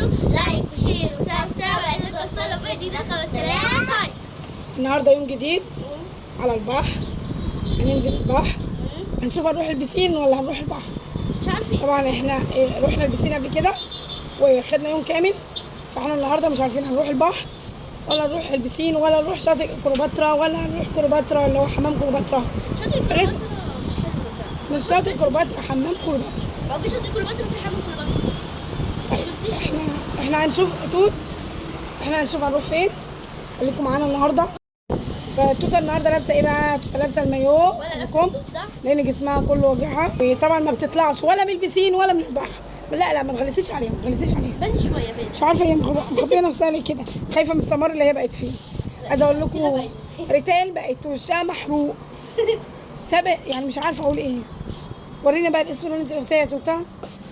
تنسوا لايك وشير وسبسكرايب عشان توصلوا فيديو ده 5000 لايك. النهارده يوم جديد على البحر، هننزل البحر هنشوف هنروح البسين ولا هنروح البحر. مش عارفين طبعا احنا رحنا البسين قبل كده وخدنا يوم كامل، فاحنا النهارده مش عارفين هنروح البحر ولا نروح البسين ولا نروح شاطئ كليوباترا ولا هنروح كليوباترا اللي هو حمام كليوباترا. شاطئ كليوباترا مش حلو. مش شاطئ كليوباترا، حمام كليوباترا. هو في شاطئ كليوباترا وفي حمام كليوباترا. طيب احنا هنشوف توت، احنا هنشوف هنروح فين. خليكم معانا النهارده. فتوته النهارده لابسه ايه بقى؟ توته لابسه المايو ولا لابسه الدوف ده لان جسمها كله وجعها، وطبعا ما بتطلعش ولا من البسين ولا من البحر. لا ما تغلسيش عليها، ما تغلسيش عليها. بان شويه بان. مش عارفه هي مخبيه نفسها ليه كده، خايفه من السمار اللي هي بقت فيه. عايزه اقول لكم ريتال بقت وشها محروق شبه، يعني مش عارفه اقول ايه. ورينا بقى الاسوره اللي انت لابساها يا توته.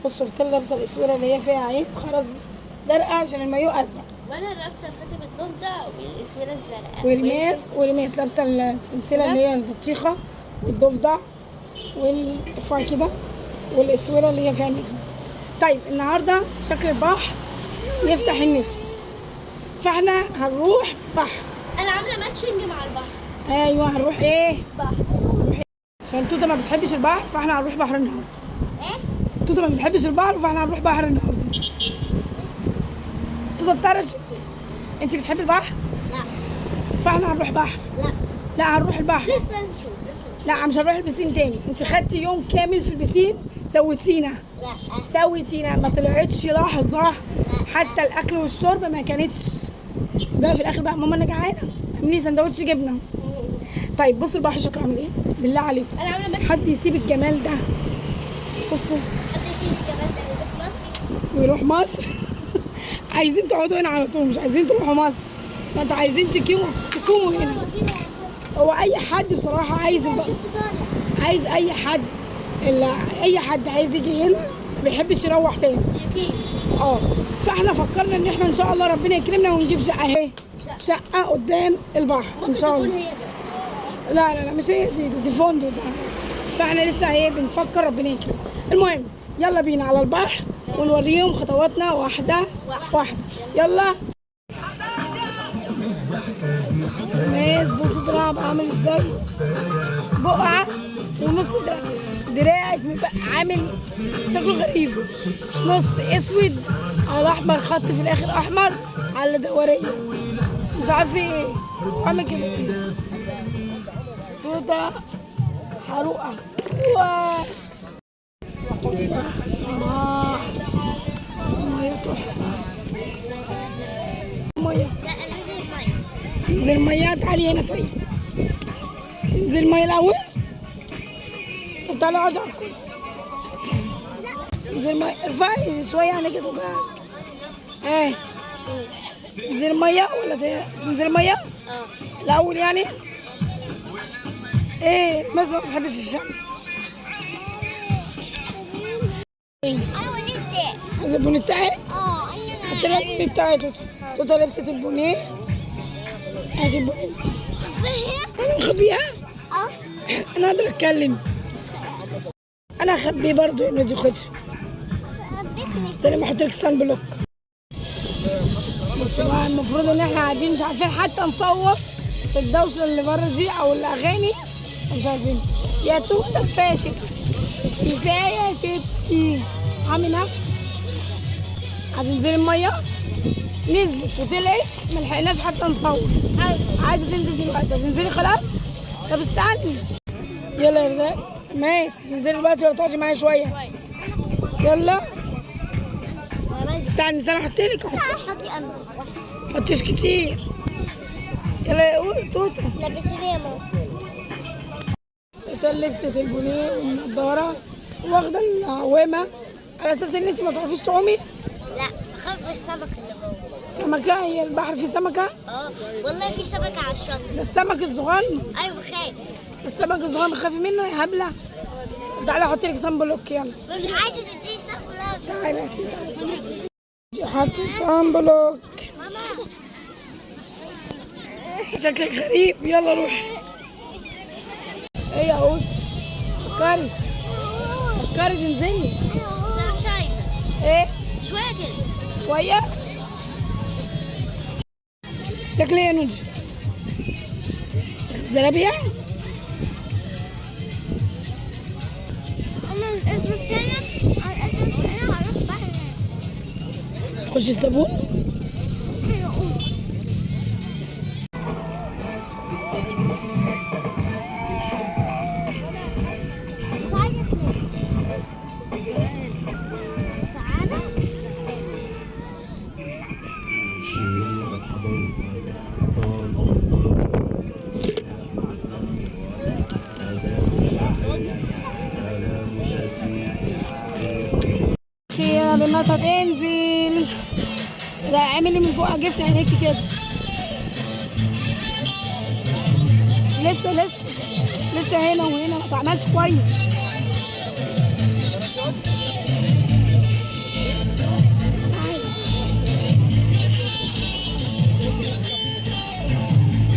بصوا ريتال لابسه الاسوره اللي هي فيها عين خرز زرقاء عشان المايو ازرق، وانا لابسه خاتم الضوف ده والاسوره الزرقاء. وريماس لابسه السلسله اللي هي البطيخه والضفدع والارفع كده والاسوره اللي هي فيها نجمه. طيب النهارده شكل البحر يفتح النفس، فاحنا هنروح بحر. انا عامله ماتشنج مع البحر. ايوه هنروح ايه؟ بحر. عشان توته ما بتحبش البحر فاحنا هنروح بحر النهارده. ايه؟ توته ما بتحبش البحر فاحنا هنروح بحر النهارده. توته اتطرشت. انت بتحبي البحر؟ لا. فاحنا هنروح بحر. لا هنروح البحر. لسه نشوف لا مش هنروح البسين تاني. انت خدتي يوم كامل في البسين سويتينا. سويتينا ما طلعتش لحظه. حتى الاكل والشرب ما كانتش. بقى في الاخر بقى ماما انا جعانه اعملي سندوتش جبنه. طيب بصوا البحر شكله عامل ايه؟ بالله عليكم انا عامله ماتشنج. حد يسيب الجمال ده. بصوا حد يسيب الجمال ده يروح مصر ويروح مصر. عايزين تقعدوا هنا على طول، مش عايزين تروحوا مصر. ده انتوا عايزين تكونوا هنا. هو اي حد بصراحه عايز عايز اي حد عايز يجي هنا ما بيحبش يروح تاني. اكيد. فاحنا فكرنا ان احنا ان شاء الله ربنا يكرمنا ونجيب شقه اهي، شقه قدام البحر ان شاء الله. هي دي. لا مش هي دي فندق ده. فاحنا لسه اهي بنفكر ربنا يكرم. المهم يلا بينا على البحر ونوريهم خطواتنا واحده واحده. يلا ناس. بصوا دراعك عامل ازاي، بقعه ونص دراعك عامل شكله غريب، نص اسود على احمر، خط في الاخر احمر على دوريه مش عارفه ايه عامل كده. توته حروقه. ميه تحفه. ميه انزل ميه. تعالي هنا. طيب انزل ميه الاول. طب تعالي اقعدي على الكرسي. انزل ميه. ارفعي شويه عينيكي توجعك. تنزل ميه ولا تنزل ميه؟ الاول يعني. الناس ما بتحبش الشمس. انا ونبدا. عايزه البونيه بتاعك؟ انا البونيه بتاعي. توته لبست البونيه. هاتي البونيه. انا مخبيها؟ انا اقدر اتكلم. انا اخبيه برضه يا ما تاخدش. استني ما احط لك سان بلوك. بصوا بقى المفروض ان احنا قاعدين مش عارفين حتى نصور في الدوشه اللي بره دي او الاغاني مش عارفين. يا توته كفايه شيبسي، كفايه شيبسي. عامل نفسك هتنزلي الميه. نزلت وطلعت ما لحقناش حتى نصور. عايزه تنزل دلوقتي. هتنزلي خلاص؟ طب استني. يلا يا رزاق ماشي. انزلي دلوقتي ولا تقعدي معايا شويه؟ يلا استني انا احط لك. حطي انا. حطيش كتير. يلا قول توته. لبسيني يا ماما. توته لبست البونيه والنضاره واخده العوامه على اساس ان انت ما تعرفيش تعومي. لا بخاف من السمك اللي جوه. سمكه؟ هي البحر فيه سمكه؟ والله في سمكه على الشط. ده السمك الصغير. ايوه بخاف. السمك الصغير بتخافي منه يا هبله؟ تعالي احط لك صن بلوك. يلا مش عايزه تديني سمك. تعالي يا سيدي. حطي صن بلوك. ماما شكلك غريب. يلا روحي. ايه يا اوس؟ فكري تنزلي. لا مش عايزه. ايه؟ شويه كده. شويه. تاكلي يا نودي؟ زلابيه. تخشي الصابون. يا للناس هتنزل. لا اعملي من فوق جفن عينيكي كده. لسه هنا وهنا ما تعملش كويس.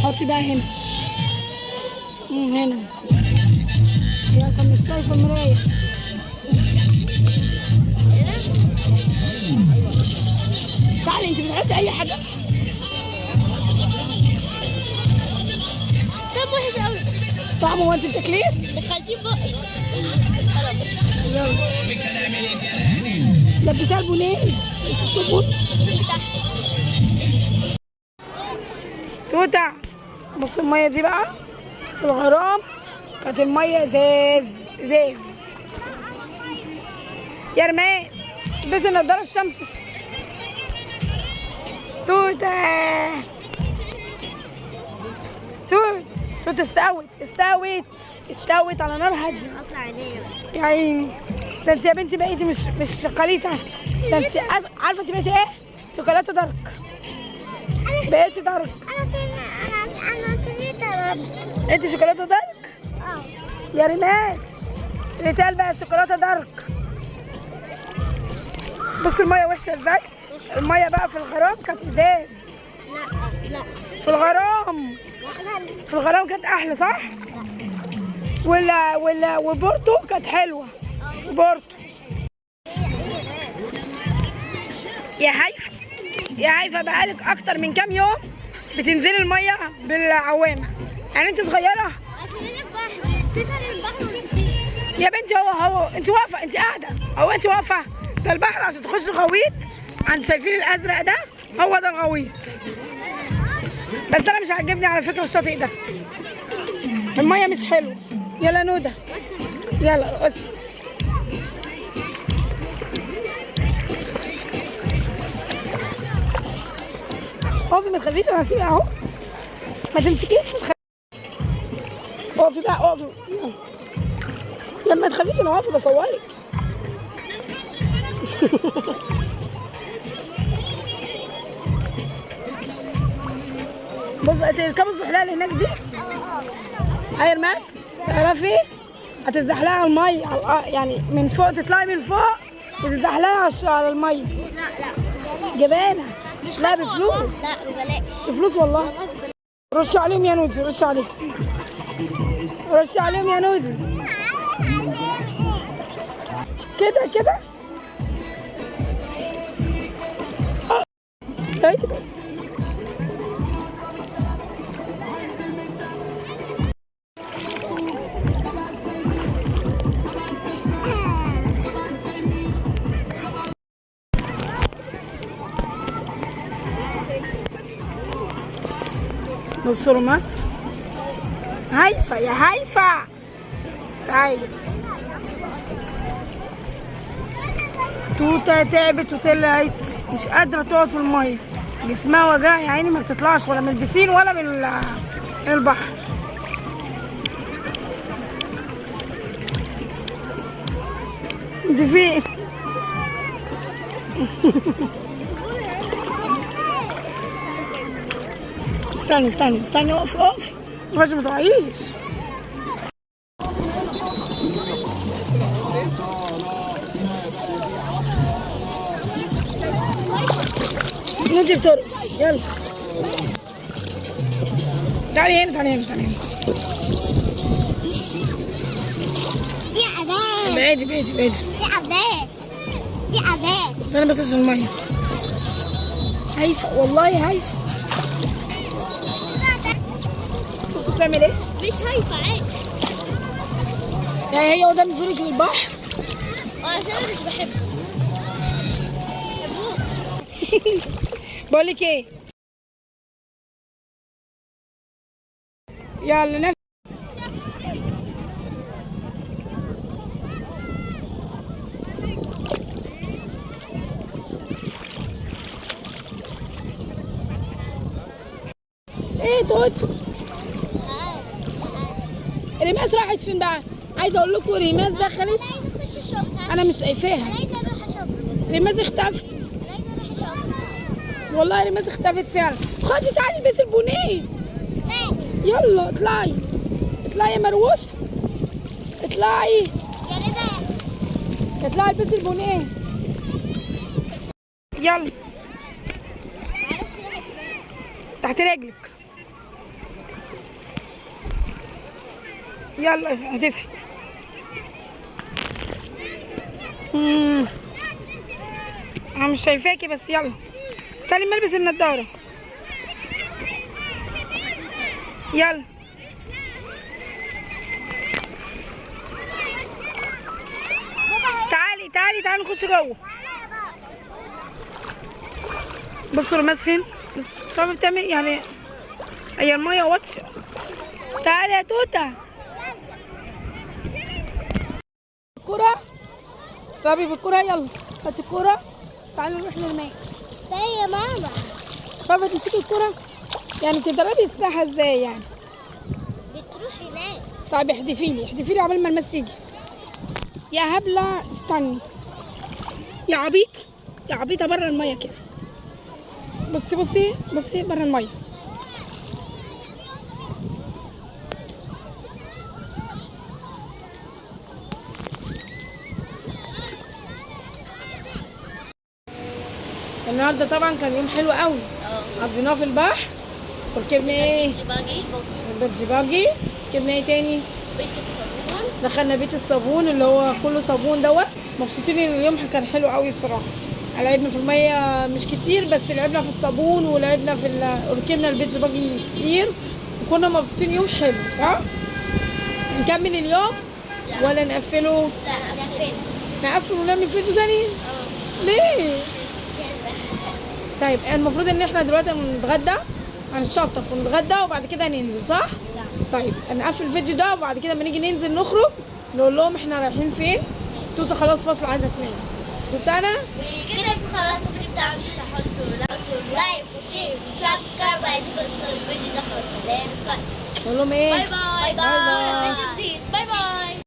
حطي بقى هنا. هنا يا عشان مش شايفه المرايه. تعالي انت بتحطي اي حاجه. طعمه وحش قوي. طعمه هو انت بتاكليه؟ دخلتيه بقي. يلا لبسها البنين. توتة بص المية دي بقى في الغرام كانت المية زاز. يا رماس بس نضارة الشمس. توتة استوت على نار هادية. اطلع عينيا يا عيني. ده انت يا بنتي بقيتي مش شوكولاتة. ده انت عارفة انت بقيتي ايه؟ شوكولاتة دارك. بقيتي دارك. انا كنت دارك. انت شوكولاتة دارك؟ يا ريماس ريتال بقت شوكولاتة دارك. بص المية وحشة ازاي؟ المية بقى في الغرام كانت ازاز. لا في الغرام كانت احلى صح؟ وبورتو كانت حلوة. بورتو يا هيفا بقالك اكتر من كام يوم بتنزلي المية بالعوامة. يعني انت صغيرة يا بنتي. هو انت واقفة، انت قاعدة، هو انت واقفة. ده البحر عشان تخش غويط. عند شايفين الازرق ده؟ هو ده الغويط. بس انا مش عاجبني على فكرة الشاطئ ده. المية مش حلوة. يلا نودة يلا قصي. اقفي ما تخافيش انا هسيبها اهو. ما تمسكيش اقفي بقى اقفي. لما تخافيش انا واقفه بصورك. بص تركبي الزحلقه اللي هناك دي. هاي رماس تعرفي هتتزحلقي على الميه يعني من فوق. تطلعي من فوق وتتزحلقي على الميه. لا جبانه. لا بفلوس. لا ببلاش. بفلوس والله. رش عليهم يا نودي. رش عليهم يا نودي. كده هاي بصوا رماس. هيفا يا هيفا تعالي. توتة تعبت وطلعت مش قادرة تقعد في المية. جسمها وجع يا عيني. ما بتطلعش ولا من البسين ولا من البحر. انت فين؟ استني اقفي الراجل ما تقعيش. نودي بترقص. يلا تعالي هنا. دي عباس. بعيدي. دي عباس. استنى بس عشان المية. هايفه والله هايفه. بصوا بتعمل ايه؟ مش هايفة عادي. يعني هي قدام نزولك للبحر. عشان انا مش بحبه. بقول لك ايه، يلا نفس ايه توت. ريماس راحت فين بقى؟ عايزه اقول لكم ريماس دخلت، خش اشوفها. انا مش شايفاها. عايزة اروح اشوفها. ريماس اختفت عايزة اروح اشوفها. والله. ريماس اختفت فعلا. خدي تعالي البسي البونيه. يلا اطلعي اطلعي يا مروشه، اطلعي يا ريماس. اطلعي البسي البونيه. يلا معرفش راحت فين. تحت رجلك. يلا هتفي. انا مش شايفاكي بس يلا. سليم البس النضاره. يلا تعالي تعالي تعالي نخش جوه. بصوا رماس فين؟ بس شايفه بتعمل يعني، هي الميه واتشه. تعالي يا توته. الكرة ربي بالكرة. يلا هاتي الكرة. تعالي نروح نرميها. ازاي يا ماما؟ شايفه تمسكي الكرة يعني تدربي السباحة ازاي يعني. بتروح هناك. طيب احدفيلي احدفيلي عقبال ما الماس تيجي. يا هبلة استني يا عبيطة، يا عبيطة بره المية كده. بصي بصي بصي بره المية. النهارده طبعا كان يوم حلو قوي. قضيناه في البحر وركبنا ايه؟ البيتش باجي. ركبنا ايه تاني؟ بيت الصابون. دخلنا بيت الصابون اللي هو كله صابون دوت. مبسوطين ان اليوم كان حلو قوي بصراحه. لعبنا في الميه مش كتير بس لعبنا في الصابون ولعبنا في ركبنا البيتش باجي كتير وكنا مبسوطين. يوم حلو صح؟ نكمل اليوم ولا نقفله؟ لا نقفل. نقفل ونعمل فيديو تاني؟ ليه؟ طيب المفروض ان احنا دلوقتي نتغدى، هنشطف ونتغدى وبعد كده ننزل صح؟ طيب نقفل الفيديو ده وبعد كده لما نيجي ننزل نخرج نقول لهم احنا رايحين فين. توته خلاص فاصله عايزه تنام. توته انا كده خلاص الفيديو بتاعنا. مش تحطوا لايك وشير وسبسكرايب وعايزين توصلوا الفيديو ده. خلاص سلام. نقول لهم ايه؟ باي باي. باي باي. فيديو جديد. باي باي.